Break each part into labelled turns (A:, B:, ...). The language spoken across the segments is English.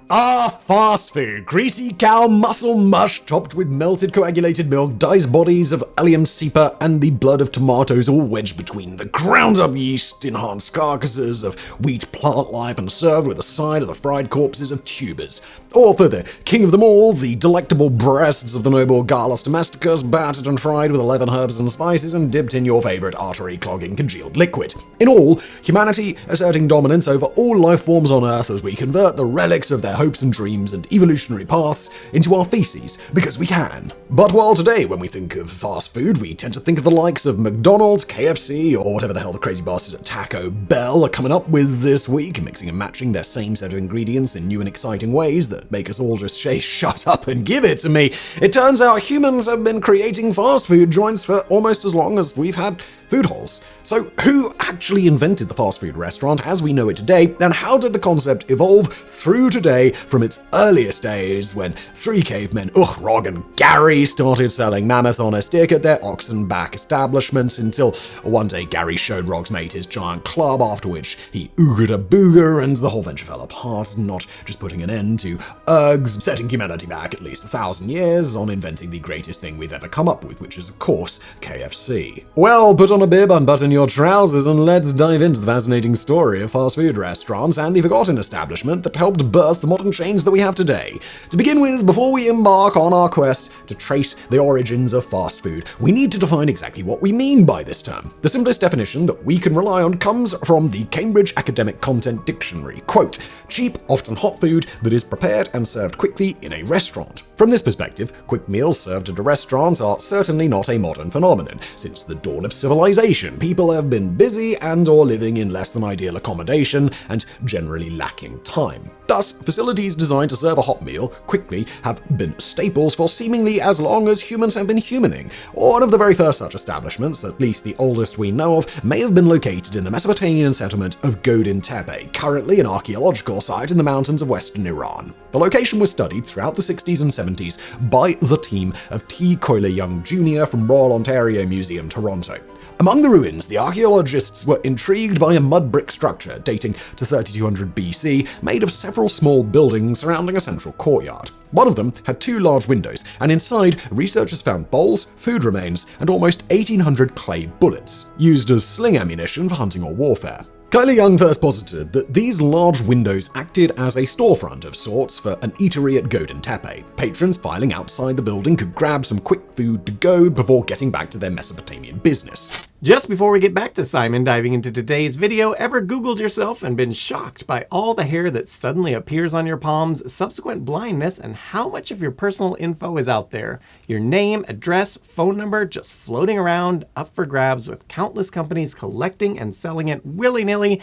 A: Fast food. Greasy cow muscle mush topped with melted coagulated milk, diced bodies of allium, cepa, and the blood of tomatoes, all wedged between the ground-up yeast, enhanced carcasses of wheat plant life, and served with a side of the fried corpses of tubers. Or for the king of them all, the delectable breasts of the noble Gallus domesticus, battered and fried with 11 herbs and spices, and dipped in your favorite artery clogging congealed liquid. In all, humanity asserting dominance over all life forms on Earth as we convert the relics of their hopes and dreams and evolutionary paths into our feces, because we can. But while today, when we think of fast food, we tend to think of the likes of McDonald's, KFC, or whatever the hell the crazy bastards at Taco Bell are coming up with this week, mixing and matching their same set of ingredients in new and exciting ways that make us all just say, shut up and give it to me. It turns out humans have been creating fast food joints for almost as long as we've had food halls. So who actually invented the fast food restaurant as we know it today, and how did the concept evolve through today from its earliest days when three cavemen, Kroc and Gary, started selling mammoth on a stick at their oxen back establishments until one day Gary showed Rog's mate his giant club, after which he oogered a booger and the whole venture fell apart, not just putting an end to ergs, setting humanity back at least 1,000 years on inventing the greatest thing we've ever come up with, which is of course KFC. Well, put on a bib, unbutton your trousers, and let's dive into the fascinating story of fast food restaurants and the forgotten establishment that helped birth the modern chains that we have today. To begin with, before we embark on our quest to trace the origins of fast food, we need to define exactly what we mean by this term. The simplest definition that we can rely on comes from the Cambridge Academic Content Dictionary. Quote, cheap, often hot food that is prepared and served quickly in a restaurant. From this perspective, quick meals served at a restaurant are certainly not a modern phenomenon. Since the dawn of civilization, people have been busy and or living in less than ideal accommodation and generally lacking time. Thus, facilities designed to serve a hot meal quickly have been staples for seemingly as long as humans have been humaning. One of the very first such establishments, at least the oldest we know of, may have been located in the Mesopotamian settlement of Godin-Tepe, currently an archaeological site in the mountains of western Iran. The location was studied throughout the 60s and 70s by the team of T. Coyle Young Jr. from Royal Ontario Museum, Toronto. Among the ruins, the archaeologists were intrigued by a mud brick structure dating to 3200 BC, made of several small buildings surrounding a central courtyard. One of them had two large windows, and inside, researchers found bowls, food remains, and almost 1,800 clay bullets, used as sling ammunition for hunting or warfare. Coyle Young first posited that these large windows acted as a storefront of sorts for an eatery at Godin-Tepe. Patrons filing outside the building could grab some quick food to go before getting back to their Mesopotamian business.
B: Just before we get back to Simon diving into today's video, ever Googled yourself and been shocked by all the hair that suddenly appears on your palms, subsequent blindness, and how much of your personal info is out there? Your name, address, phone number just floating around, up for grabs, with countless companies collecting and selling it willy-nilly,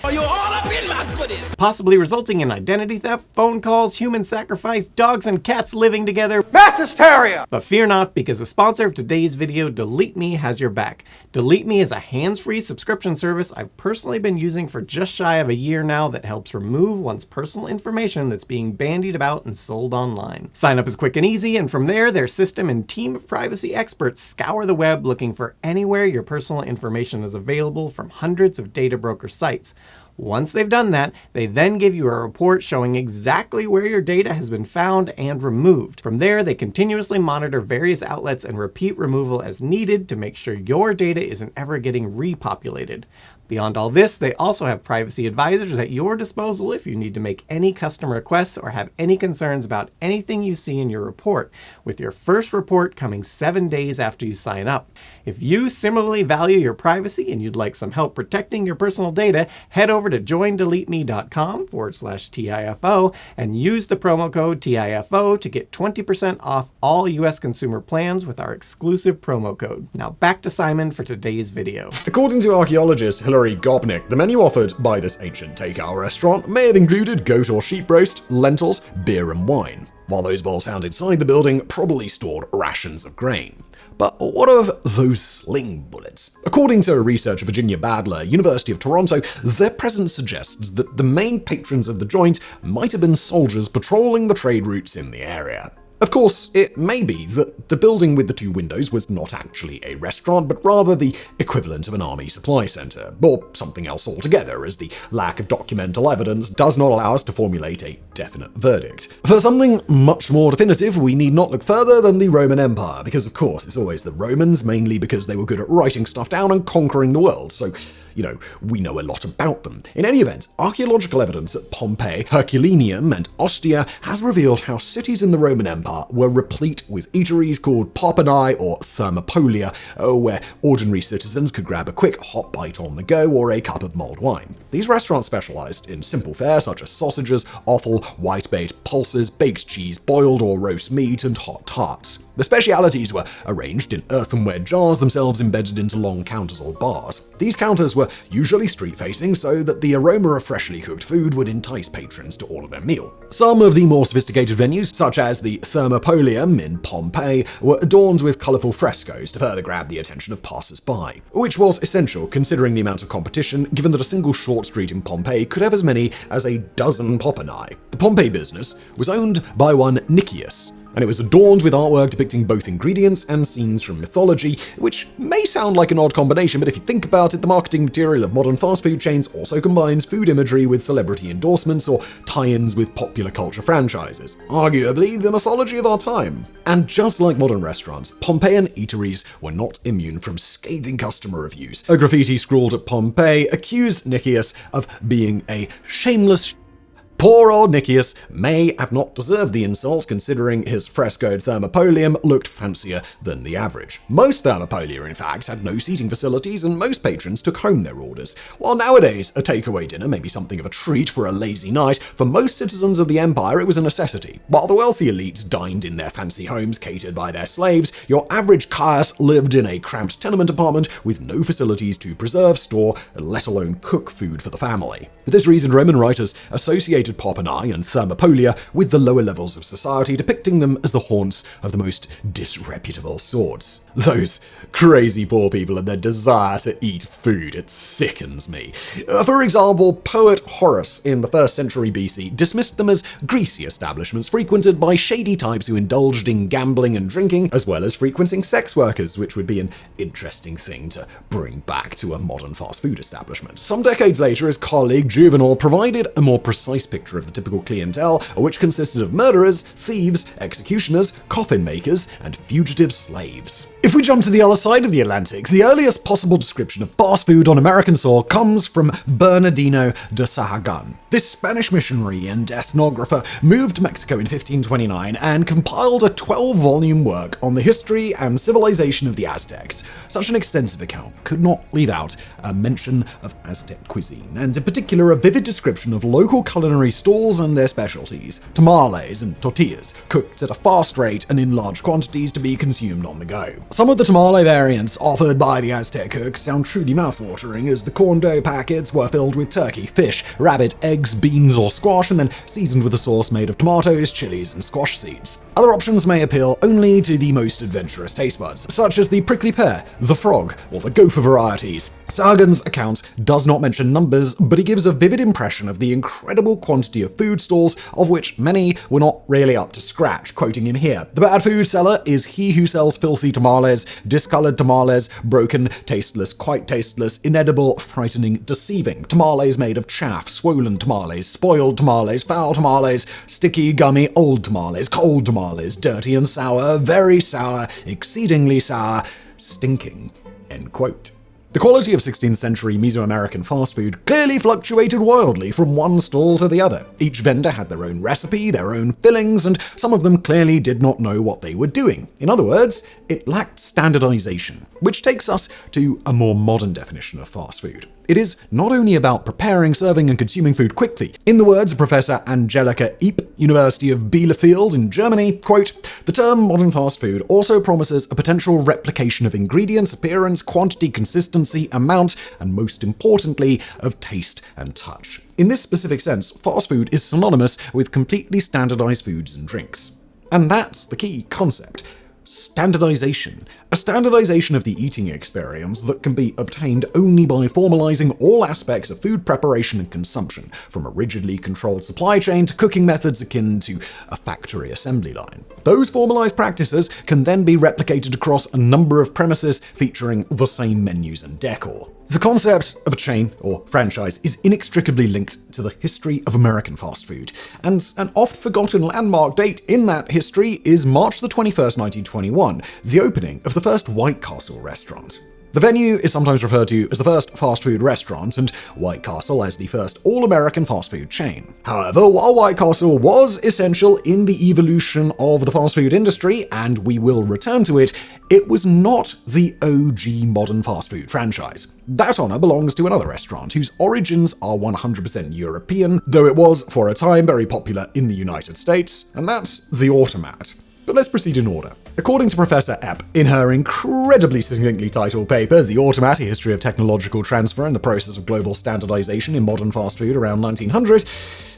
B: possibly resulting in identity theft, phone calls, human sacrifice, dogs and cats living together.
C: Mass hysteria!
B: But fear not, because the sponsor of today's video, Delete Me, has your back. Delete Me is a hands-free subscription service I've personally been using for just shy of a year now that helps remove one's personal information that's being bandied about and sold online. Sign up is quick and easy, and from there, their system and team of privacy experts scour the web looking for anywhere your personal information is available from hundreds of data broker sites. Once they've done that, they then give you a report showing exactly where your data has been found and removed. From there, they continuously monitor various outlets and repeat removal as needed to make sure your data isn't ever getting repopulated. Beyond all this, they also have privacy advisors at your disposal if you need to make any custom requests or have any concerns about anything you see in your report, with your first report coming 7 days after you sign up. If you similarly value your privacy and you'd like some help protecting your personal data, head over to joindeleteme.com/TIFO and use the promo code TIFO to get 20% off all US consumer plans with our exclusive promo code. Now back to Simon for today's video.
A: According to archaeologist Hilary Gopnik, the menu offered by this ancient takeout restaurant may have included goat or sheep roast, lentils, beer and wine, while those bowls found inside the building probably stored rations of grain. But what of those sling bullets? According to researcher Virginia Badler, University of Toronto, their presence suggests that the main patrons of the joint might have been soldiers patrolling the trade routes in the area. Of course, it may be that the building with the 2 windows was not actually a restaurant, but rather the equivalent of an army supply center, or something else altogether, as the lack of documental evidence does not allow us to formulate a definite verdict. For something much more definitive, we need not look further than the Roman Empire, because of course it's always the Romans, mainly because they were good at writing stuff down and conquering the world, so we know a lot about them. In any event, archaeological evidence at Pompeii, Herculaneum, and Ostia has revealed how cities in the Roman Empire were replete with eateries called poponi or thermopolia, where ordinary citizens could grab a quick hot bite on the go or a cup of mulled wine. These restaurants specialized in simple fare such as sausages, offal, whitebait, pulses, baked cheese, boiled or roast meat, and hot tarts. The specialities were arranged in earthenware jars, themselves embedded into long counters or bars. These counters were usually street-facing so that the aroma of freshly cooked food would entice patrons to order their meal. Some of the more sophisticated venues, such as the Thermopolium in Pompeii, were adorned with colorful frescoes to further grab the attention of passers-by, which was essential considering the amount of competition, given that a single short street in Pompeii could have as many as a dozen poponi. The Pompeii business was owned by one Nicias, and it was adorned with artwork depicting both ingredients and scenes from mythology, which may sound like an odd combination, but if you think about it, the marketing material of modern fast food chains also combines food imagery with celebrity endorsements or tie-ins with popular culture franchises, arguably the mythology of our time. And just like modern restaurants, Pompeian eateries were not immune from scathing customer reviews. A graffiti scrawled at Pompeii accused Nicias of being a shameless Poor old Nicias may have not deserved the insult, considering his frescoed thermopolium looked fancier than the average. Most thermopolia, in fact, had no seating facilities, and most patrons took home their orders. While nowadays a takeaway dinner may be something of a treat for a lazy night, for most citizens of the empire it was a necessity. While the wealthy elites dined in their fancy homes catered by their slaves, your average caius lived in a cramped tenement apartment with no facilities to preserve, store, let alone cook food for the family. For this reason, Roman writers associated poponi and thermopolia with the lower levels of society, depicting them as the haunts of the most disreputable sorts. Those crazy poor people and their desire to eat food, it sickens me. For example, poet Horace in the 1st century BC dismissed them as greasy establishments frequented by shady types who indulged in gambling and drinking, as well as frequenting sex workers, which would be an interesting thing to bring back to a modern fast food establishment. Some decades later, his colleague Juvenal provided a more precise picture of the typical clientele, which consisted of murderers, thieves, executioners, coffin makers, and fugitive slaves. If we jump to the other side of the Atlantic, the earliest possible description of fast food on American soil comes from Bernardino de Sahagun. This Spanish missionary and ethnographer moved to Mexico in 1529 and compiled a 12-volume work on the history and civilization of the Aztecs. Such an extensive account could not leave out a mention of Aztec cuisine, and in particular a vivid description of local culinary stalls and their specialties, tamales and tortillas, cooked at a fast rate and in large quantities to be consumed on the go. Some of the tamale variants offered by the Aztec cooks sound truly mouthwatering, as the corn dough packets were filled with turkey, fish, rabbit, eggs, beans, or squash, and then seasoned with a sauce made of tomatoes, chilies, and squash seeds. Other options may appeal only to the most adventurous taste buds, such as the prickly pear, the frog, or the gopher varieties. Sagan's account does not mention numbers, but he gives a vivid impression of the incredible quantity of food stalls, of which many were not really up to scratch. Quoting him here, "The bad food seller is he who sells filthy tamales, discolored tamales, broken, tasteless, quite tasteless, inedible, frightening, deceiving, tamales made of chaff, swollen tamales, spoiled tamales, foul tamales, sticky, gummy, old tamales, cold tamales, dirty and sour, very sour, exceedingly sour, stinking." End quote. The quality of 16th century Mesoamerican fast food clearly fluctuated wildly from one stall to the other. Each vendor had their own recipe, their own fillings, and some of them clearly did not know what they were doing. In other words, it lacked standardization, which takes us to a more modern definition of fast food. It is not only about preparing, serving, and consuming food quickly. In the words of Professor Angelika Eep, University of Bielefeld in Germany, quote, "The term modern fast food also promises a potential replication of ingredients, appearance, quantity, consistency, amount, and most importantly, of taste and touch. In this specific sense, fast food is synonymous with completely standardized foods and drinks." And that's the key concept. standardization. A standardization of the eating experience that can be obtained only by formalizing all aspects of food preparation and consumption, from a rigidly controlled supply chain to cooking methods akin to a factory assembly line. Those formalized practices can then be replicated across a number of premises featuring the same menus and decor. The concept of a chain or franchise is inextricably linked to the history of American fast food, and an oft-forgotten landmark date in that history is March the 21st, 1921, the opening of the first White Castle restaurant. The venue is sometimes referred to as the first fast food restaurant, and White Castle as the first all-American fast food chain. However, while White Castle was essential in the evolution of the fast food industry, and we will return to it, it was not the OG modern fast food franchise. That honor belongs to another restaurant whose origins are 100% European, though it was, for a time, very popular in the United States, and that's the Automat. But let's proceed in order. According to Professor Epp, in her incredibly succinctly titled paper, The Automat, A History of Technological Transfer and the Process of Global Standardization in Modern Fast Food around 1900,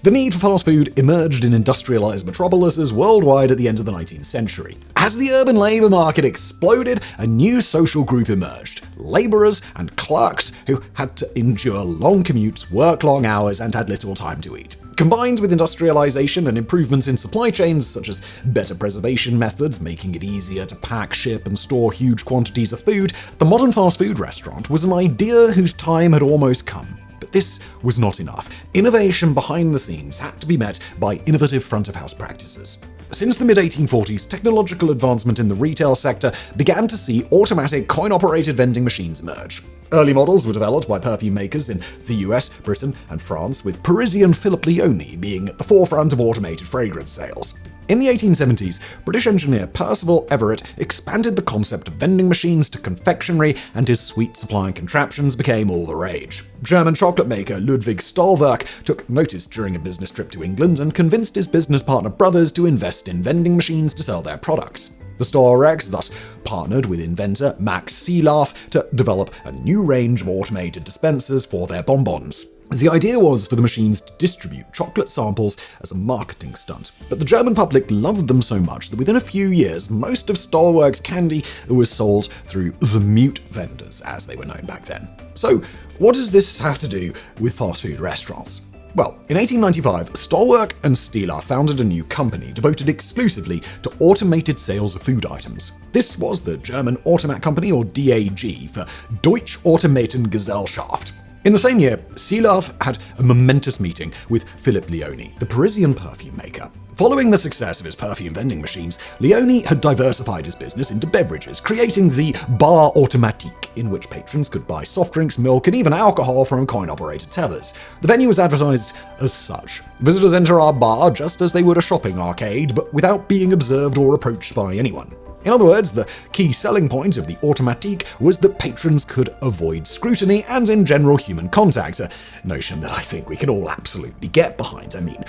A: the need for fast food emerged in industrialized metropolises worldwide at the end of the 19th century. As the urban labor market exploded, a new social group emerged: laborers and clerks who had to endure long commutes, work long hours, and had little time to eat. Combined with industrialization and improvements in supply chains, such as better preservation methods, making it easier to pack, ship, and store huge quantities of food, the modern fast food restaurant was an idea whose time had almost come. But this was not enough. Innovation behind the scenes had to be met by innovative front-of-house practices. Since the mid-1840s, technological advancement in the retail sector began to see automatic coin-operated vending machines emerge. Early models were developed by perfume makers in the US, Britain, and France, with Parisian Philippe Leoni being at the forefront of automated fragrance sales. In the 1870s, British engineer Percival Everett expanded the concept of vending machines to confectionery, and his sweet supplying contraptions became all the rage. German chocolate maker Ludwig Stahlwerk took notice during a business trip to England and convinced his business partner brothers to invest in vending machines to sell their products. The Stahlwerks thus partnered with inventor Max Seeloff to develop a new range of automated dispensers for their bonbons. The idea was for the machines to distribute chocolate samples as a marketing stunt, but the German public loved them so much that within a few years, most of Stahlwerk's candy was sold through the mute vendors, as they were known back then. So, what does this have to do with fast food restaurants? Well, in 1895, Stahlwerk and Stieler founded a new company devoted exclusively to automated sales of food items. This was the German Automat Company, or DAG, for Deutsche Automaten Gesellschaft. In the same year, Seeloff had a momentous meeting with Philippe Leoni, the Parisian perfume maker. Following the success of his perfume vending machines, Leoni had diversified his business into beverages, creating the Bar Automatique, in which patrons could buy soft drinks, milk, and even alcohol from coin-operated tellers. The venue was advertised as such. Visitors enter our bar just as they would a shopping arcade, but without being observed or approached by anyone. In other words, the key selling point of the Automatique was that patrons could avoid scrutiny and, in general, human contact, a notion that I think we can all absolutely get behind. I mean,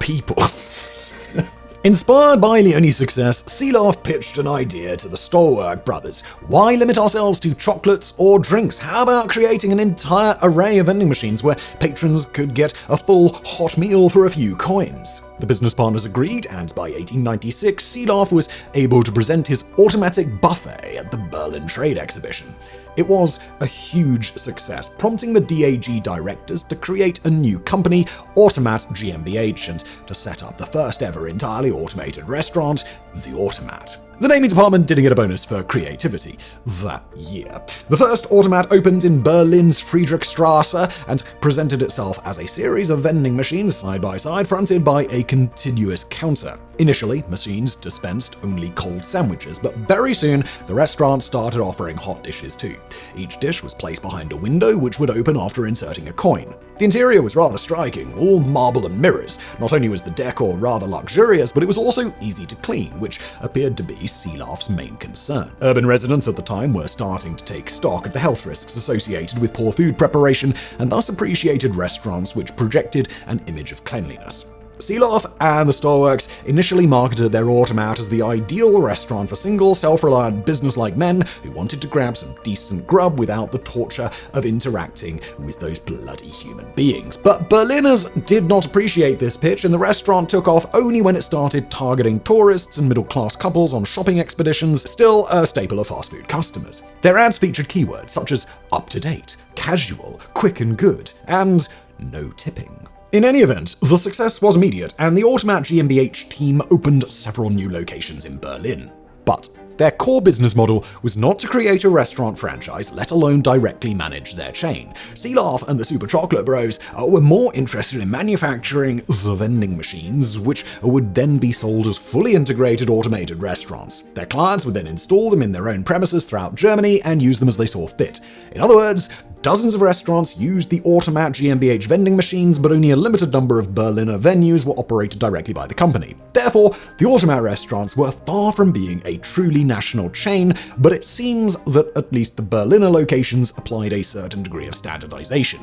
A: people. Inspired by Leoni's success, Seeloff pitched an idea to the Stahlwerk brothers. Why limit ourselves to chocolates or drinks? How about creating an entire array of vending machines where patrons could get a full hot meal for a few coins? The business partners agreed, and by 1896, Seeloff was able to present his automatic buffet at the Berlin Trade Exhibition. It was a huge success, prompting the DAG directors to create a new company, Automat GmbH, and to set up the first ever entirely automated restaurant, the Automat. The naming department didn't get a bonus for creativity that year. The first Automat opened in Berlin's Friedrichstrasse and presented itself as a series of vending machines side by side, fronted by a continuous counter. Initially, machines dispensed only cold sandwiches, but very soon the restaurant started offering hot dishes too. Each dish was placed behind a window which would open after inserting a coin. The interior was rather striking, all marble and mirrors. Not only was the decor rather luxurious, but it was also easy to clean, which appeared to be Seeloff's main concern. Urban residents at the time were starting to take stock of the health risks associated with poor food preparation, and thus appreciated restaurants which projected an image of cleanliness. Seeloff and the Storeworks initially marketed their Automat as the ideal restaurant for single, self-reliant, business-like men who wanted to grab some decent grub without the torture of interacting with those bloody human beings. But Berliners did not appreciate this pitch, and the restaurant took off only when it started targeting tourists and middle-class couples on shopping expeditions, still a staple of fast food customers. Their ads featured keywords such as up-to-date, casual, quick and good, and no tipping. In any event, the success was immediate, and the Automat GmbH team opened several new locations in Berlin. But their core business model was not to create a restaurant franchise, let alone directly manage their chain. Seeloff and the Super Chocolate Bros were more interested in manufacturing the vending machines, which would then be sold as fully integrated automated restaurants. Their clients would then install them in their own premises throughout Germany and use them as they saw fit. In other words, dozens of restaurants used the Automat GmbH vending machines, but only a limited number of Berliner venues were operated directly by the company. Therefore, the Automat restaurants were far from being a truly national chain, but it seems that at least the Berliner locations applied a certain degree of standardization.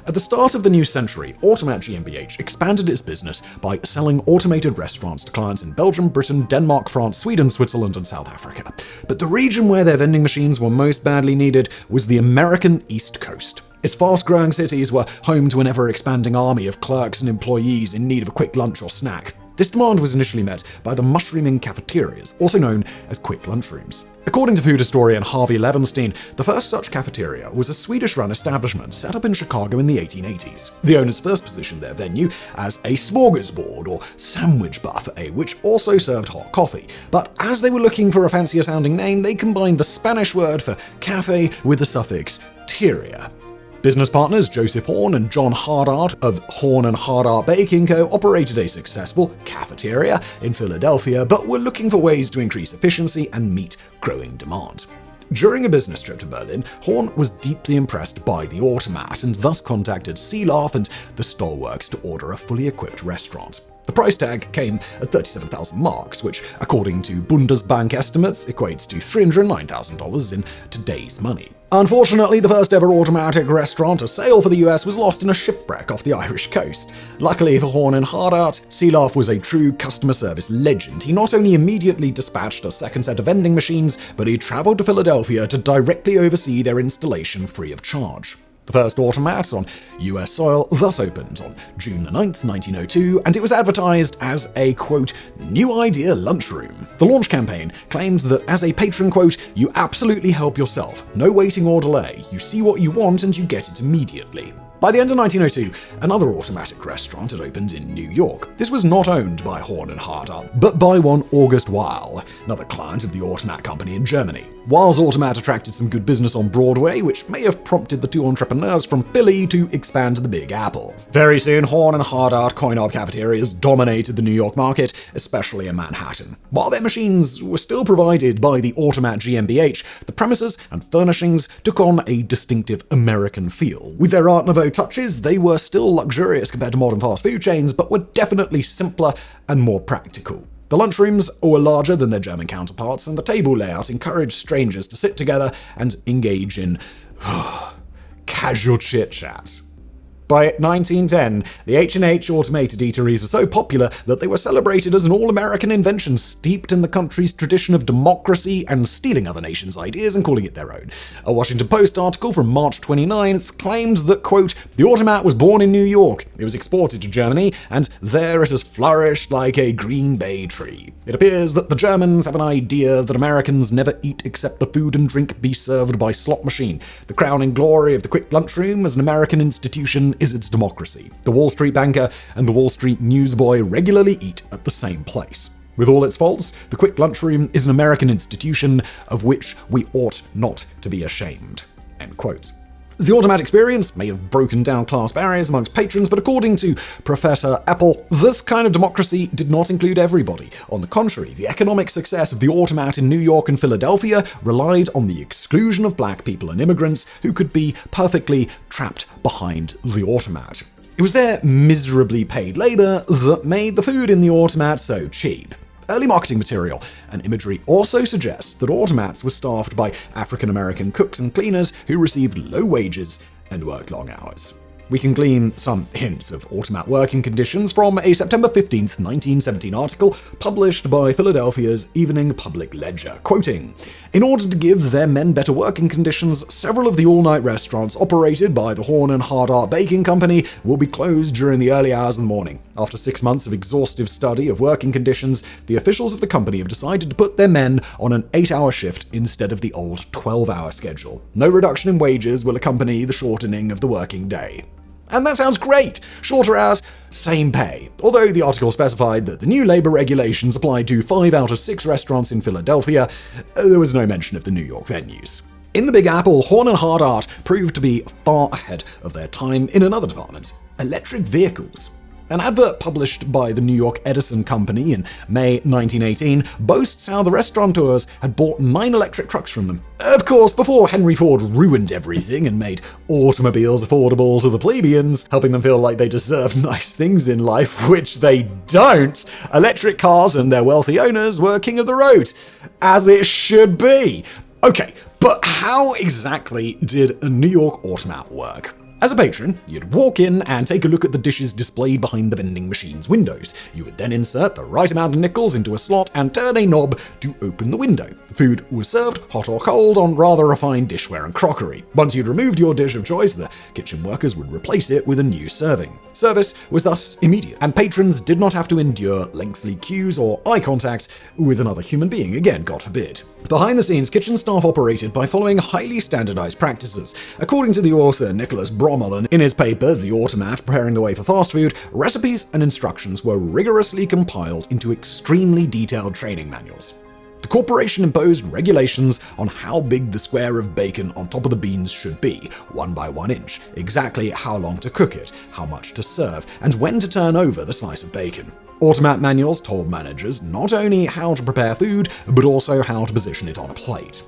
A: At the start of the new century, Automat GmbH expanded its business by selling automated restaurants to clients in Belgium, Britain, Denmark, France, Sweden, Switzerland, and South Africa. But the region where their vending machines were most badly needed was the American East Coast. Its fast-growing cities were home to an ever-expanding army of clerks and employees in need of a quick lunch or snack. This demand was initially met by the mushrooming cafeterias, also known as quick lunchrooms. According to food historian Harvey Levenstein, the first such cafeteria was a Swedish-run establishment set up in Chicago in the 1880s. The owners first positioned their venue as a smorgasbord or sandwich buffet, which also served hot coffee. But as they were looking for a fancier-sounding name, they combined the Spanish word for cafe with the suffix teria. Business partners Joseph Horn and John Hardart of Horn and Hardart Baking Co. operated a successful cafeteria in Philadelphia, but were looking for ways to increase efficiency and meet growing demand. During a business trip to Berlin, Horn was deeply impressed by the Automat and thus contacted Seeloff and the Storeworks to order a fully equipped restaurant. The price tag came at 37,000 marks, which, according to Bundesbank estimates, equates to $309,000 in today's money. Unfortunately, the first ever automatic restaurant to sail for the US was lost in a shipwreck off the Irish coast. Luckily for Horn and Hardart, Seeloff was a true customer service legend. He not only immediately dispatched a second set of vending machines, but he traveled to Philadelphia to directly oversee their installation free of charge. The first Automat on US soil thus opened on June 9, 1902, and it was advertised as a, quote, new idea lunchroom. The launch campaign claimed that as a patron, quote, you absolutely help yourself. No waiting or delay. You see what you want and you get it immediately. By the end of 1902, another automatic restaurant had opened in New York. This was not owned by Horn and Hardart, but by one August Weil, another client of the Automat company in Germany. Weil's Automat attracted some good business on Broadway, which may have prompted the two entrepreneurs from Philly to expand to the Big Apple. Very soon, Horn and Hardart coin-op cafeterias dominated the New York market, especially in Manhattan. While their machines were still provided by the Automat GmbH, the premises and furnishings took on a distinctive American feel. With their Art Nouveau touches, they were still luxurious compared to modern fast food chains, but were definitely simpler and more practical. The lunchrooms were larger than their German counterparts, and the table layout encouraged strangers to sit together and engage in casual chit-chat. By 1910, the H&H automated eateries were so popular that they were celebrated as an all-American invention steeped in the country's tradition of democracy and stealing other nations' ideas and calling it their own. A Washington Post article from March 29th claimed that, quote, the Automat was born in New York. It was exported to Germany, and there it has flourished like a Green Bay tree. It appears that the Germans have an idea that Americans never eat except the food and drink be served by slot machine. The crowning glory of the quick lunchroom as an American institution is its democracy. The Wall Street banker and the Wall Street newsboy regularly eat at the same place. With all its faults, the quick lunchroom is an American institution of which we ought not to be ashamed. End quote. The Automat experience may have broken down class barriers amongst patrons, but according to Professor Apple, this kind of democracy did not include everybody. On the contrary, the economic success of the Automat in New York and Philadelphia relied on the exclusion of black people and immigrants who could be perfectly trapped behind the Automat. It was their miserably paid labor that made the food in the Automat so cheap. Early marketing material and imagery also suggests that automats were staffed by African-American cooks and cleaners who received low wages and worked long hours. We can glean some hints of Automat working conditions from a September 15th, 1917 article published by Philadelphia's Evening Public Ledger, quoting, "In order to give their men better working conditions, several of the all-night restaurants operated by the Horn and Hardart Baking Company will be closed during the early hours of the morning. After 6 months of exhaustive study of working conditions, the officials of the company have decided to put their men on an 8-hour shift instead of the old 12-hour schedule. No reduction in wages will accompany the shortening of the working day." And that sounds great! Shorter hours, same pay. Although the article specified that the new labor regulations applied to 5 out of 6 restaurants in Philadelphia, there was no mention of the New York venues. In the Big Apple, Horn and Hardart proved to be far ahead of their time in another department: electric vehicles. An advert published by the New York Edison Company in May 1918 boasts how the restaurateurs had bought 9 electric trucks from them. Of course, before Henry Ford ruined everything and made automobiles affordable to the plebeians, helping them feel like they deserved nice things in life, which they don't, electric cars and their wealthy owners were king of the road, as it should be. Okay, but how exactly did a New York Automat work? As a patron, you'd walk in and take a look at the dishes displayed behind the vending machine's windows. You would then insert the right amount of nickels into a slot and turn a knob to open the window. Food was served, hot or cold, on rather refined dishware and crockery. Once you'd removed your dish of choice, the kitchen workers would replace it with a new serving. Service was thus immediate, and patrons did not have to endure lengthy queues or eye contact with another human being, again, God forbid. Behind the scenes, kitchen staff operated by following highly standardized practices. According to the author Nicholas Brommel in his paper, The Automat, Preparing the Way for Fast Food, recipes and instructions were rigorously compiled into extremely detailed training manuals. The corporation imposed regulations on how big the square of bacon on top of the beans should be, 1 by 1 inch, exactly how long to cook it, how much to serve, and when to turn over the slice of bacon. Automat manuals told managers not only how to prepare food, but also how to position it on a plate.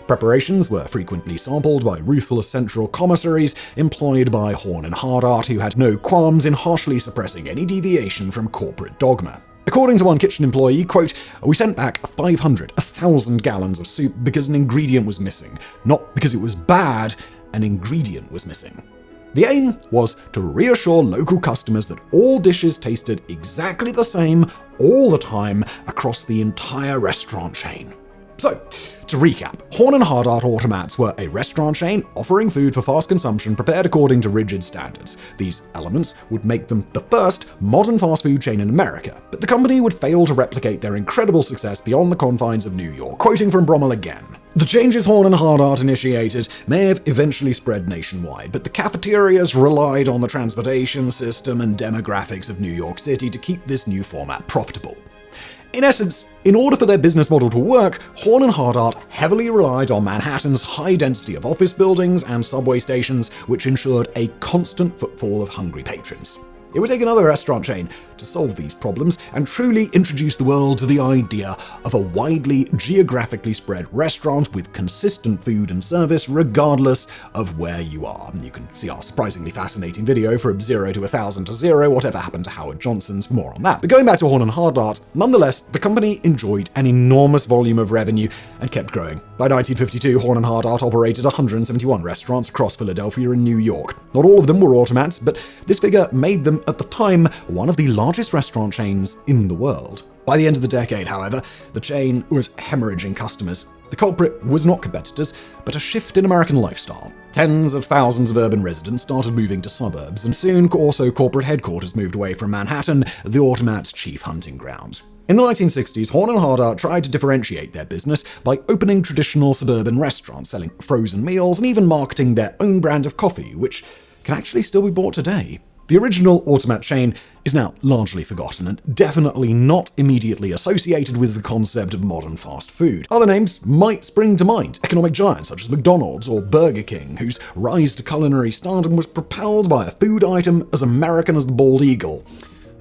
A: Preparations were frequently sampled by ruthless central commissaries employed by Horn and Hardart, who had no qualms in harshly suppressing any deviation from corporate dogma. According to one kitchen employee, quote, "We sent back 1,000 gallons of soup because an ingredient was missing. Not because it was bad, an ingredient was missing." The aim was to reassure local customers that all dishes tasted exactly the same all the time across the entire restaurant chain. So, to recap, Horn and Hardart Automats were a restaurant chain offering food for fast consumption prepared according to rigid standards. These elements would make them the first modern fast food chain in America, but the company would fail to replicate their incredible success beyond the confines of New York. Quoting from Brommel again, "The changes Horn and Hardart initiated may have eventually spread nationwide, but the cafeterias relied on the transportation system and demographics of New York City to keep this new format profitable." In essence, in order for their business model to work, Horn and Hardart heavily relied on Manhattan's high density of office buildings and subway stations, which ensured a constant footfall of hungry patrons. It would take another restaurant chain to solve these problems and truly introduce the world to the idea of a widely geographically spread restaurant with consistent food and service regardless of where you are. You can see our surprisingly fascinating video from 0 to 1,000 to 0, whatever happened to Howard Johnson's, for more on that. But going back to Horn and Hardart, nonetheless, the company enjoyed an enormous volume of revenue and kept growing. By 1952, Horn and Hardart operated 171 restaurants across Philadelphia and New York. Not all of them were automats, but this figure made them, at the time, one of the largest restaurant chains in the world. By the end of the decade, however, the chain was hemorrhaging customers. The culprit was not competitors, but a shift in American lifestyle. Tens of thousands of urban residents started moving to suburbs, and soon also corporate headquarters moved away from Manhattan, the Automat's chief hunting ground. In the 1960s, Horn and Hardart tried to differentiate their business by opening traditional suburban restaurants, selling frozen meals, and even marketing their own brand of coffee, which can actually still be bought today. The original Automat chain is now largely forgotten and definitely not immediately associated with the concept of modern fast food. Other names might spring to mind, economic giants such as McDonald's or Burger King, whose rise to culinary stardom was propelled by a food item as American as the bald eagle,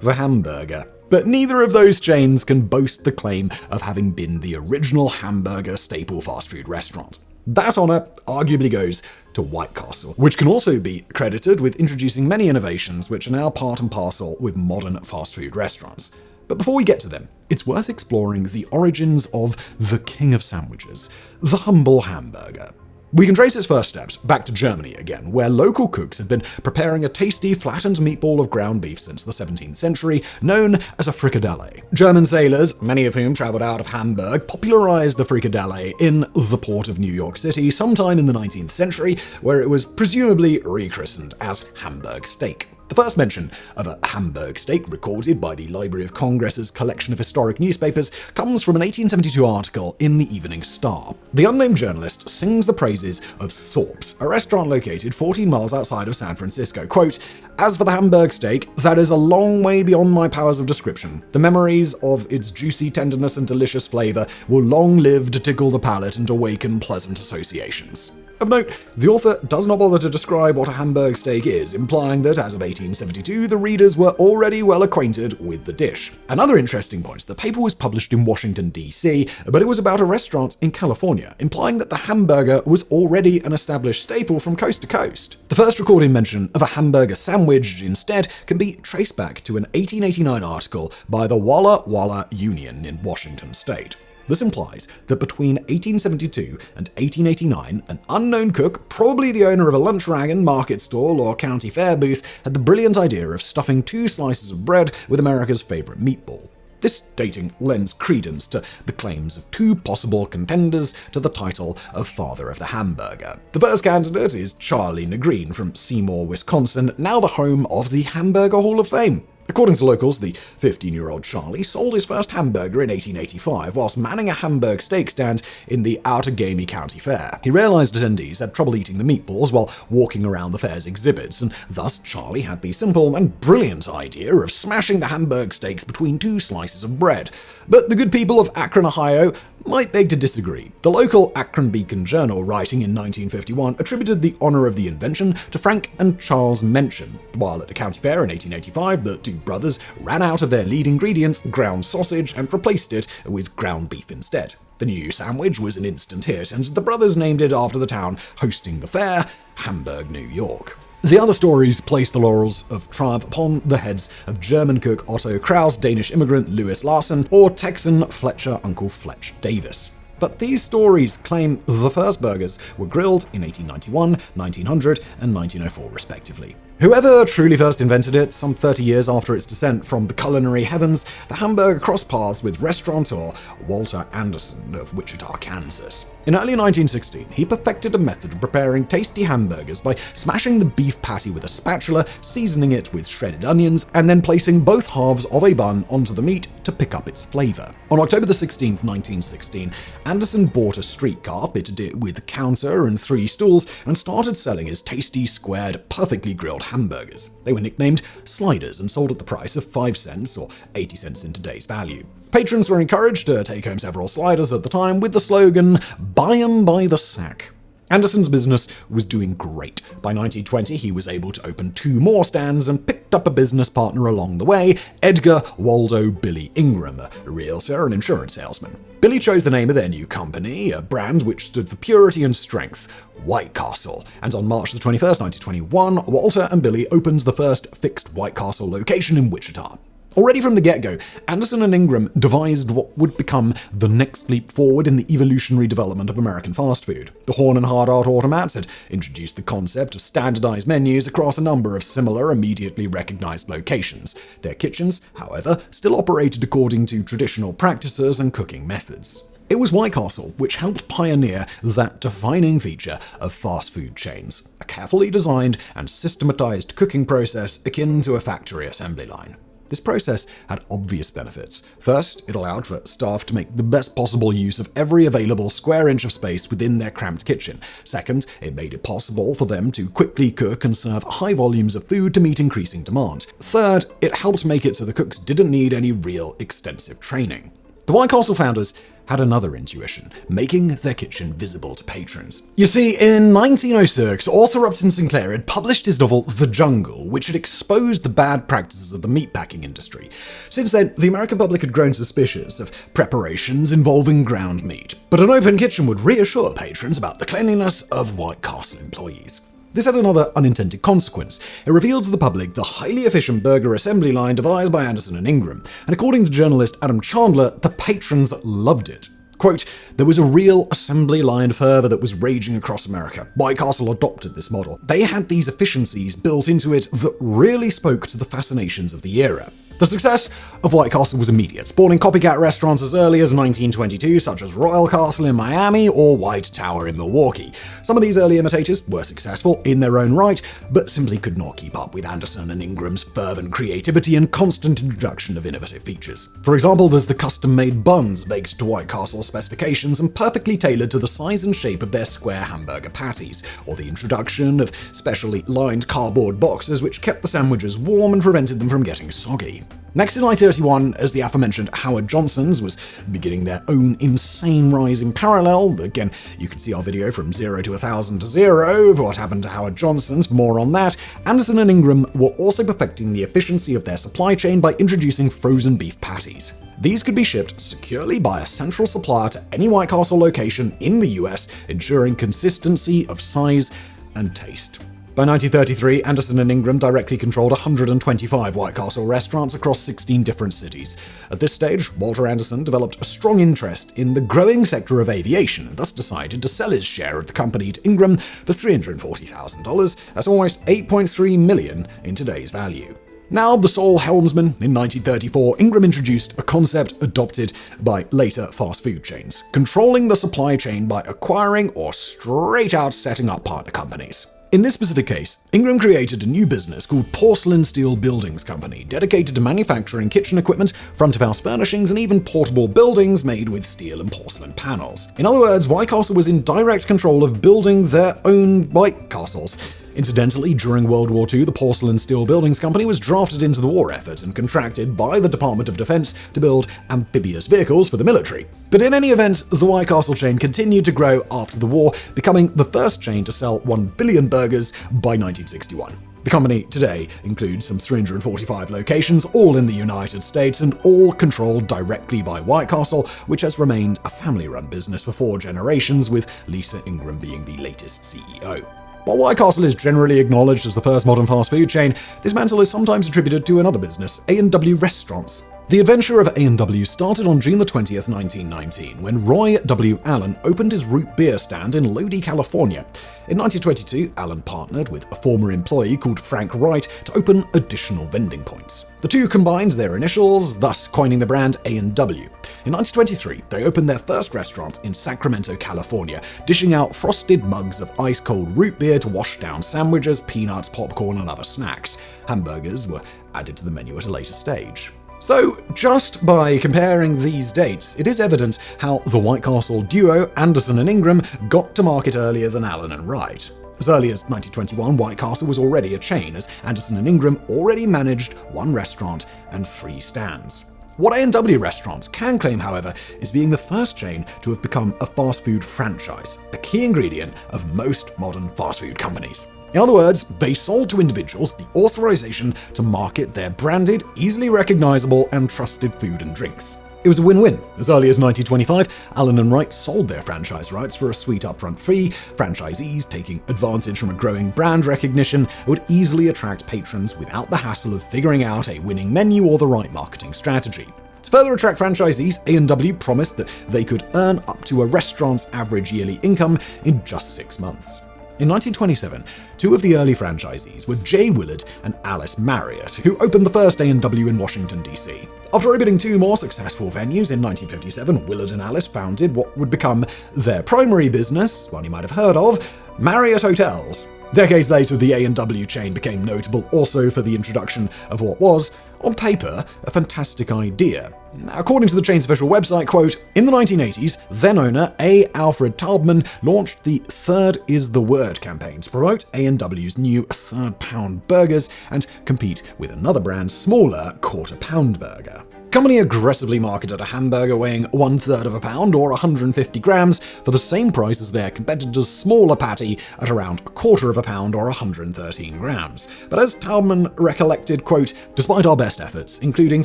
A: the hamburger. But neither of those chains can boast the claim of having been the original hamburger staple fast food restaurant. That honor arguably goes to White Castle, which can also be credited with introducing many innovations which are now part and parcel with modern fast food restaurants. But before we get to them, it's worth exploring the origins of the king of sandwiches, the humble hamburger. We can trace its first steps back to Germany again, where local cooks had been preparing a tasty, flattened meatball of ground beef since the 17th century, known as a frikadelle. German sailors, many of whom traveled out of Hamburg, popularized the frikadelle in the port of New York City sometime in the 19th century, where it was presumably rechristened as Hamburg steak. The first mention of a Hamburg steak recorded by the Library of Congress's collection of historic newspapers comes from an 1872 article in the Evening Star. The unnamed journalist sings the praises of Thorpe's, a restaurant located 14 miles outside of San Francisco. Quote, "As for the Hamburg steak, that is a long way beyond my powers of description. The memories of its juicy tenderness and delicious flavor will long live to tickle the palate and awaken pleasant associations." Of note, the author does not bother to describe what a Hamburg steak is, implying that as of 1872, the readers were already well acquainted with the dish. Another interesting point is the paper was published in Washington, D.C., but it was about a restaurant in California, implying that the hamburger was already an established staple from coast to coast. The first recorded mention of a hamburger sandwich, instead, can be traced back to an 1889 article by the Walla Walla Union in Washington state. This implies that between 1872 and 1889, an unknown cook, probably the owner of a lunch wagon, market stall, or county fair booth, had the brilliant idea of stuffing 2 slices of bread with America's favorite meatball. This dating lends credence to the claims of 2 possible contenders to the title of Father of the Hamburger. The first candidate is Charlie Negreen from Seymour, Wisconsin, now the home of the Hamburger Hall of Fame. According to locals, the 15-year-old Charlie sold his first hamburger in 1885 whilst manning a Hamburg steak stand in the Outer County Fair. He realized attendees had trouble eating the meatballs while walking around the fair's exhibits, and thus Charlie had the simple and brilliant idea of smashing the Hamburg steaks between 2 slices of bread. But the good people of Akron, Ohio, might beg to disagree. The local Akron Beacon Journal, writing in 1951, attributed the honor of the invention to Frank and Charles Mention. While at a county fair in 1885, the 2 brothers ran out of their lead ingredient, ground sausage, and replaced it with ground beef instead. The new sandwich was an instant hit, and the brothers named it after the town hosting the fair, Hamburg, New York. The other stories place the laurels of triumph upon the heads of German cook Otto Kraus, Danish immigrant Louis Larsen, or Texan Fletcher Uncle Fletch Davis. But these stories claim the first burgers were grilled in 1891, 1900, and 1904 respectively. Whoever truly first invented it, some 30 years after its descent from the culinary heavens, the hamburger crossed paths with restaurateur Walter Anderson of Wichita, Kansas. In early 1916, he perfected a method of preparing tasty hamburgers by smashing the beef patty with a spatula, seasoning it with shredded onions, and then placing both halves of a bun onto the meat to pick up its flavor. On October 16, 1916, Anderson bought a streetcar, fitted it with a counter and 3 stools, and started selling his tasty, squared, perfectly grilled hamburgers. They were nicknamed sliders and sold at the price of 5 cents or 80 cents in today's value. Patrons were encouraged to take home several sliders at the time with the slogan, "Buy 'em by the sack." Anderson's business was doing great. By 1920, he was able to open 2 more stands and picked up a business partner along the way, Edgar Waldo Billy Ingram, a realtor and insurance salesman. Billy chose the name of their new company, a brand which stood for purity and strength, White Castle, and on March 21st, 1921, Walter and Billy opened the first fixed White Castle location in Wichita. Already from the get-go, Anderson and Ingram devised what would become the next leap forward in the evolutionary development of American fast food. The Horn and Hardart Automats had introduced the concept of standardized menus across a number of similar, immediately recognized locations. Their kitchens, however, still operated according to traditional practices and cooking methods. It was White Castle which helped pioneer that defining feature of fast food chains, a carefully designed and systematized cooking process akin to a factory assembly line. This process had obvious benefits. First, it allowed for staff to make the best possible use of every available square inch of space within their cramped kitchen. Second, it made it possible for them to quickly cook and serve high volumes of food to meet increasing demand. Third, it helped make it so the cooks didn't need any real extensive training. The White Castle founders had another intuition, making their kitchen visible to patrons. You see, in 1906, author Upton Sinclair had published his novel The Jungle, which had exposed the bad practices of the meatpacking industry. Since then, the American public had grown suspicious of preparations involving ground meat, but an open kitchen would reassure patrons about the cleanliness of White Castle employees. This had another unintended consequence. It revealed to the public the highly efficient burger assembly line devised by Anderson and Ingram, and according to journalist Adam Chandler, the patrons loved it. Quote, there was a real assembly line fervor that was raging across America. White Castle adopted this model. They had these efficiencies built into it that really spoke to the fascinations of the era. The success of White Castle was immediate, spawning copycat restaurants as early as 1922, such as Royal Castle in Miami or White Tower in Milwaukee. Some of these early imitators were successful in their own right, but simply could not keep up with Anderson and Ingram's fervent creativity and constant introduction of innovative features. For example, there's the custom-made buns baked to White Castle specifications and perfectly tailored to the size and shape of their square hamburger patties, or the introduction of specially lined cardboard boxes which kept the sandwiches warm and prevented them from getting soggy. Next in 1931, as the aforementioned Howard Johnson's was beginning their own insane rise in parallel. Again, you can see our video from 0 to 1,000 to 0 of what happened to Howard Johnson's, more on that. Anderson and Ingram were also perfecting the efficiency of their supply chain by introducing frozen beef patties. These could be shipped securely by a central supplier to any White Castle location in the US, ensuring consistency of size and taste. By 1933, Anderson and Ingram directly controlled 125 White Castle restaurants across 16 different cities. At this stage, Walter Anderson developed a strong interest in the growing sector of aviation and thus decided to sell his share of the company to Ingram for $340,000. That's almost $8.3 million in today's value. Now the sole helmsman, in 1934, Ingram introduced a concept adopted by later fast food chains, controlling the supply chain by acquiring or straight out setting up partner companies. In this specific case, Ingram created a new business called Porcelain Steel Buildings Company, dedicated to manufacturing kitchen equipment, front-of-house furnishings, and even portable buildings made with steel and porcelain panels. In other words, White Castle was in direct control of building their own White Castles. Incidentally, during World War II, the Porcelain Steel Buildings Company was drafted into the war effort and contracted by the Department of Defense to build amphibious vehicles for the military. But in any event, the White Castle chain continued to grow after the war, becoming the first chain to sell 1 billion burgers by 1961. The company today includes some 345 locations, all in the United States, and all controlled directly by White Castle, which has remained a family-run business for 4 generations, with Lisa Ingram being the latest CEO. While White Castle is generally acknowledged as the first modern fast food chain, this mantle is sometimes attributed to another business, A&W Restaurants. The adventure of A&W started on June 20th, 1919, when Roy W. Allen opened his root beer stand in Lodi, California. In 1922, Allen partnered with a former employee called Frank Wright to open additional vending points. The two combined their initials, thus coining the brand A&W. In 1923, they opened their first restaurant in Sacramento, California, dishing out frosted mugs of ice-cold root beer to wash down sandwiches, peanuts, popcorn, and other snacks. Hamburgers were added to the menu at a later stage. So, just by comparing these dates, it is evident how the White Castle duo, Anderson and Ingram, got to market earlier than Allen and Wright. As early as 1921, White Castle was already a chain, as Anderson and Ingram already managed 1 restaurant and 3 stands. What A&W Restaurants can claim, however, is being the first chain to have become a fast food franchise, a key ingredient of most modern fast food companies. In other words, they sold to individuals the authorization to market their branded, easily recognizable, and trusted food and drinks. It was a win-win. As early as 1925, Allen and Wright sold their franchise rights for a sweet upfront fee. Franchisees, taking advantage from a growing brand recognition, would easily attract patrons without the hassle of figuring out a winning menu or the right marketing strategy. To further attract franchisees, A&W promised that they could earn up to a restaurant's average yearly income in just 6 months. In 1927, 2 of the early franchisees were Jay Willard and Alice Marriott, who opened the first A&W in Washington, D.C. After opening 2 more successful venues in 1957, Willard and Alice founded what would become their primary business, one you might have heard of, Marriott Hotels. Decades later, the A&W chain became notable also for the introduction of what was, on paper, a fantastic idea. According to the chain's official website, quote, in the 1980s, then-owner A. Alfred Taubman launched the Third is the Word campaign to promote A&W's new third-pound burgers and compete with another brand's smaller quarter-pound burger. The company aggressively marketed a hamburger weighing 1/3 of a pound or 150 grams for the same price as their competitor's smaller patty at around 1/4 of a pound or 113 grams. But as Taubman recollected, quote, despite our best efforts, including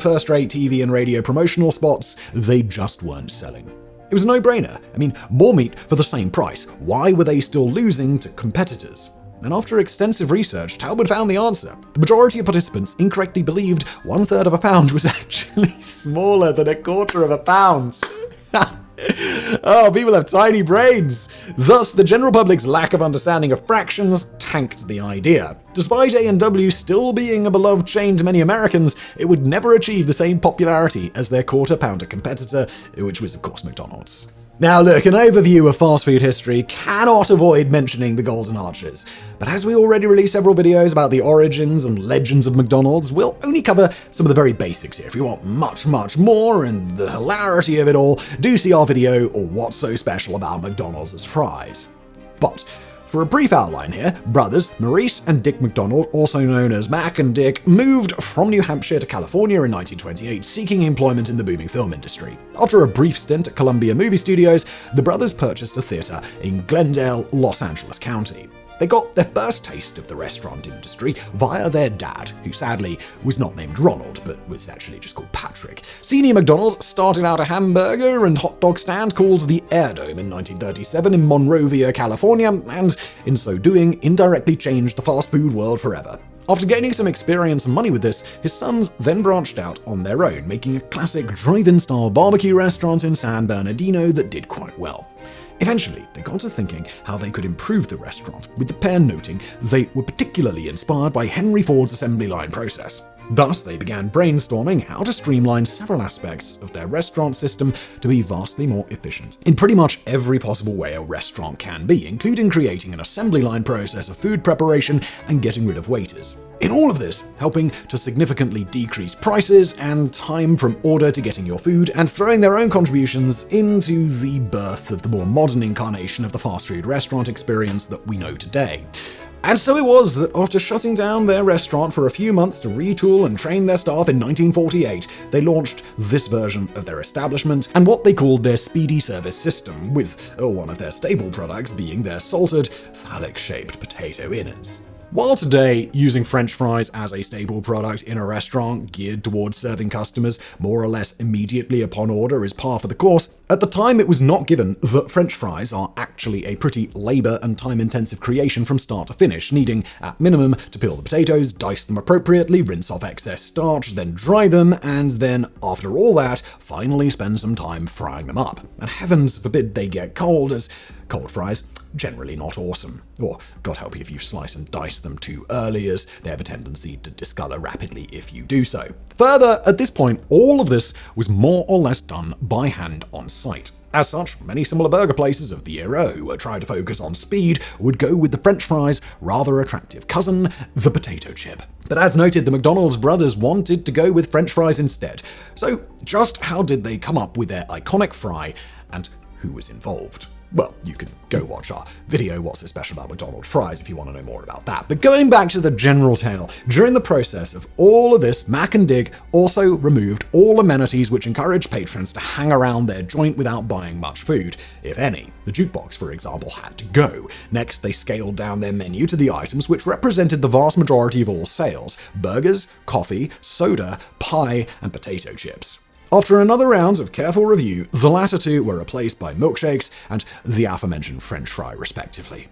A: first-rate TV and radio promotional spots, they just weren't selling. It was a no-brainer. I mean, more meat for the same price. Why were they still losing to competitors? And after extensive research, Talbot found the answer. The majority of participants incorrectly believed 1/3 of a pound was actually smaller than 1/4 of a pound. Oh, people have tiny brains. Thus, the general public's lack of understanding of fractions tanked the idea. Despite A&W still being a beloved chain to many Americans, it would never achieve the same popularity as their quarter-pounder competitor, which was, of course, McDonald's. Now look, an overview of fast food history cannot avoid mentioning the Golden Arches. But as we already released several videos about the origins and legends of McDonald's, we'll only cover some of the very basics here. If you want much, much more and the hilarity of it all, do see our video or What's So Special About McDonald's as Fries. But for a brief outline here, brothers Maurice and Dick McDonald, also known as Mac and Dick, moved from New Hampshire to California in 1928, seeking employment in the booming film industry. After a brief stint at Columbia Movie Studios, the brothers purchased a theater in Glendale, Los Angeles County. They got their first taste of the restaurant industry via their dad, who sadly was not named Ronald, but was actually just called Patrick. Senior McDonald started out a hamburger and hot dog stand called the Air Dome in 1937 in Monrovia, California, and in so doing, indirectly changed the fast food world forever. After gaining some experience and money with this, his sons then branched out on their own, making a classic drive-in style barbecue restaurant in San Bernardino that did quite well. Eventually, they got to thinking how they could improve the restaurant, with the pair noting they were particularly inspired by Henry Ford's assembly line process. Thus, they began brainstorming how to streamline several aspects of their restaurant system to be vastly more efficient in pretty much every possible way a restaurant can be, including creating an assembly line process of food preparation and getting rid of waiters. In all of this, helping to significantly decrease prices and time from order to getting your food, and throwing their own contributions into the birth of the more modern incarnation of the fast food restaurant experience that we know today. And so it was that after shutting down their restaurant for a few months to retool and train their staff in 1948, they launched this version of their establishment and what they called their speedy service system, with one of their staple products being their salted, phallic-shaped potato innards. While today, using French fries as a staple product in a restaurant geared towards serving customers more or less immediately upon order is par for the course, at the time it was not given that French fries are actually a pretty labor and time-intensive creation from start to finish, needing, at minimum, to peel the potatoes, dice them appropriately, rinse off excess starch, then dry them, and then, after all that, finally spend some time frying them up. And heavens forbid they get cold, as cold fries generally not awesome. Or, God help you if you slice and dice them too early, as they have a tendency to discolor rapidly if you do so. Further, at this point, all of this was more or less done by hand on site. As such, many similar burger places of the era who were trying to focus on speed would go with the French fries' rather attractive cousin, the potato chip. But as noted, the McDonald's brothers wanted to go with French fries instead. So just how did they come up with their iconic fry, and who was involved? Well, you can go watch our video, What's So Special About McDonald's Fries, if you want to know more about that. But going back to the general tale, during the process of all of this, Mac and Dick also removed all amenities which encouraged patrons to hang around their joint without buying much food, if any. The jukebox, for example, had to go. Next, they scaled down their menu to the items which represented the vast majority of all sales: burgers, coffee, soda, pie, and potato chips. After another round of careful review, the latter two were replaced by milkshakes and the aforementioned French fry, respectively.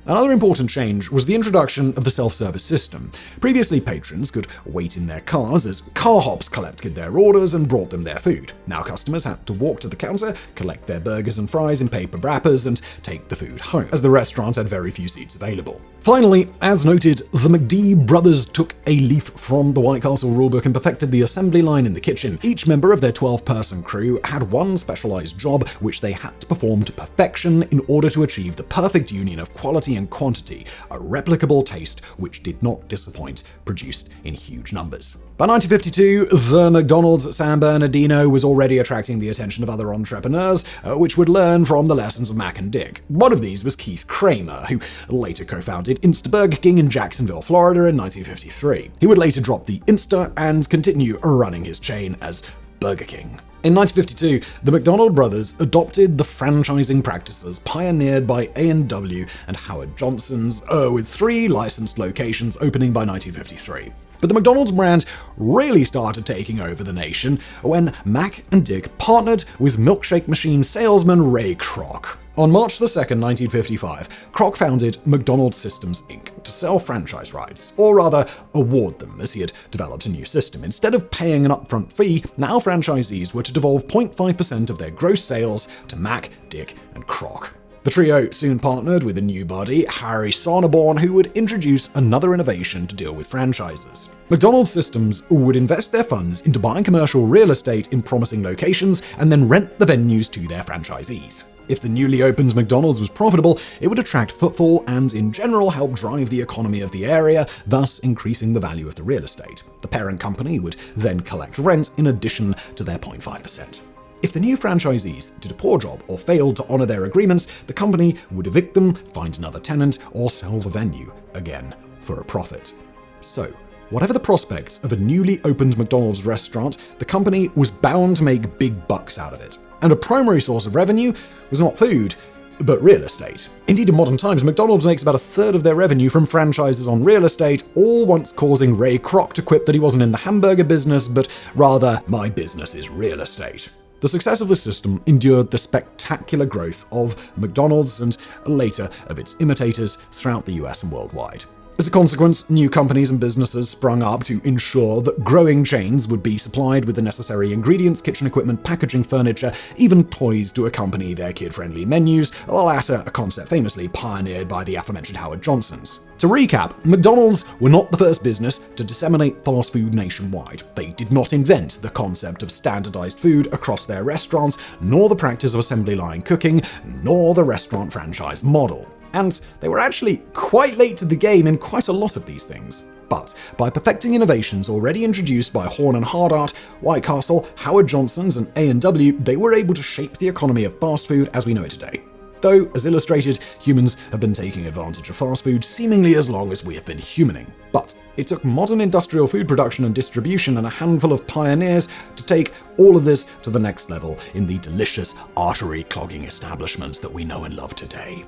A: Another important change was the introduction of the self-service system. Previously, patrons could wait in their cars as car hops collected their orders and brought them their food. Now customers had to walk to the counter, collect their burgers and fries in paper wrappers, and take the food home, as the restaurant had very few seats available. Finally, as noted, the McD brothers took a leaf from the White Castle rulebook and perfected the assembly line in the kitchen. Each member of their 12-person crew had one specialized job which they had to perform to perfection in order to achieve the perfect union of quality and quantity, a replicable taste which did not disappoint, produced in huge numbers. By 1952, the McDonald's San Bernardino was already attracting the attention of other entrepreneurs, which would learn from the lessons of Mac and Dick. One of these was Keith Kramer, who later co-founded Insta Burger King in Jacksonville, Florida in 1953. He would later drop the Insta and continue running his chain as Burger King. In 1952, the McDonald brothers adopted the franchising practices pioneered by A&W and Howard Johnson's, with 3 licensed locations opening by 1953. But the McDonald's brand really started taking over the nation when Mac and Dick partnered with milkshake machine salesman Ray Kroc. On March 2nd, 1955, Kroc founded McDonald Systems Inc. to sell franchise rights, or rather, award them, as he had developed a new system. Instead of paying an upfront fee, now franchisees were to devolve 0.5% of their gross sales to Mac, Dick, and Kroc. The trio soon partnered with a new body, Harry Sonneborn, who would introduce another innovation to deal with franchises. McDonald Systems would invest their funds into buying commercial real estate in promising locations and then rent the venues to their franchisees. If the newly opened McDonald's was profitable, it would attract footfall and, in general, help drive the economy of the area, thus increasing the value of the real estate. The parent company would then collect rent in addition to their 0.5%. If the new franchisees did a poor job or failed to honor their agreements, the company would evict them, find another tenant, or sell the venue, again, for a profit. So, whatever the prospects of a newly opened McDonald's restaurant, the company was bound to make big bucks out of it. And a primary source of revenue was not food, but real estate. Indeed, in modern times, McDonald's makes about a third of their revenue from franchises on real estate, all once causing Ray Kroc to quip that he wasn't in the hamburger business, but rather, my business is real estate. The success of the system endured the spectacular growth of McDonald's and later of its imitators throughout the US and worldwide. As a consequence, new companies and businesses sprung up to ensure that growing chains would be supplied with the necessary ingredients, kitchen equipment, packaging, furniture, even toys to accompany their kid-friendly menus, the latter a concept famously pioneered by the aforementioned Howard Johnsons. To recap, McDonald's were not the first business to disseminate fast food nationwide. They did not invent the concept of standardized food across their restaurants, nor the practice of assembly line cooking, nor the restaurant franchise model. And they were actually quite late to the game in quite a lot of these things. But by perfecting innovations already introduced by Horn and Hardart, White Castle, Howard Johnson's, and A&W, they were able to shape the economy of fast food as we know it today. Though, as illustrated, humans have been taking advantage of fast food seemingly as long as we have been humaning. But it took modern industrial food production and distribution and a handful of pioneers to take all of this to the next level in the delicious artery clogging establishments that we know and love today.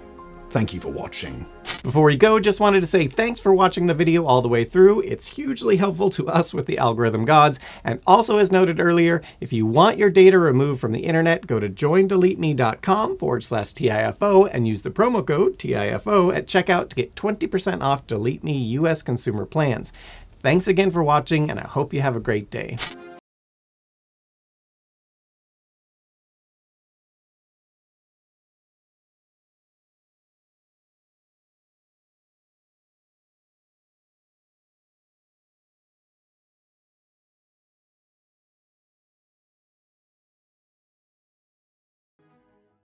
A: Thank you for watching.
B: Before we go, just wanted to say thanks for watching the video all the way through. It's hugely helpful to us with the algorithm gods. And also, as noted earlier, if you want your data removed from the internet, go to joindeleteme.com/TIFO and use the promo code TIFO at checkout to get 20% off Delete Me US consumer plans. Thanks again for watching, and I hope you have a great day.